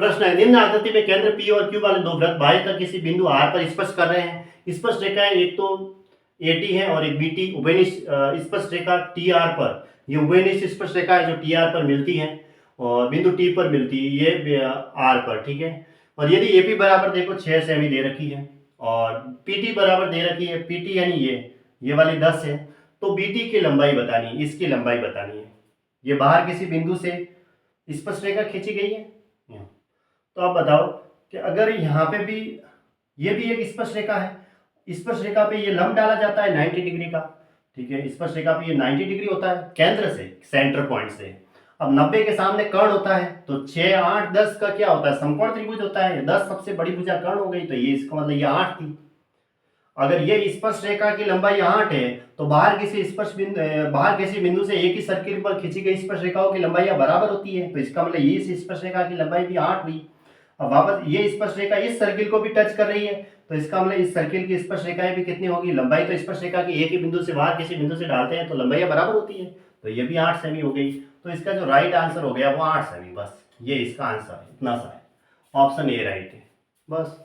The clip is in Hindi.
प्रश्न है, निम्न आकृति में केंद्र P और Q वाले दो वृत्त बाह्य तक किसी बिंदु R पर स्पर्श कर रहे हैं। स्पर्श रेखाएं एक तो AT है और एक BT। उभयनिष्ठ स्पर्श रेखा TR पर, ये उभयनिष्ठ स्पर्श रेखा है जो TR पर मिलती है और बिंदु T पर मिलती है, ये R पर, ठीक है। और यदि AP बराबर देखो 6 सेमी दे रखी है और PT बराबर दे रखी है, PT यानी ये वाली 10 है, तो BT की लंबाई बतानी है, इसकी लंबाई बतानी है। ये बाहर किसी बिंदु से स्पर्श रेखा खींची गई है। तो आप बताओ कि अगर यहाँ पे भी ये भी एक स्पर्श रेखा है, स्पर्श रेखा पे ये लंब डाला जाता है 90 डिग्री का, ठीक है। स्पर्श रेखा पे ये 90 डिग्री होता है केंद्र से, सेंटर पॉइंट से। अब 90 के सामने कर्ण होता है तो 6, 8, 10 का क्या होता है, समकोण त्रिभुज होता है। 10 सबसे बड़ी भुजा कर्ण हो गई, तो ये इसका मतलब ये 8 थी। अगर ये स्पर्श रेखा की लंबाई 8 है तो बाहर किसी बिंदु से एक ही सर्किल पर खींची गई स्पर्श रेखाओं की लंबाई बराबर होती है, तो इसका मतलब ये स्पर्श रेखा की लंबाई भी 8 हुई। अब वापस ये स्पर्श रेखा इस सर्किल को भी टच कर रही है, तो इसका मतलब इस सर्किल की स्पर्श रेखाएं भी कितनी होगी, लंबाई तो स्पर्श रेखा की एक ही बिंदु से बाहर किसी बिंदु से डालते हैं तो लंबाई बराबर होती है, तो ये भी 8 सेमी हो गई। तो इसका जो राइट आंसर हो गया वो 8 सेमी, बस ये इसका आंसर है, इतना सा है। ऑप्शन ए राइट है, बस।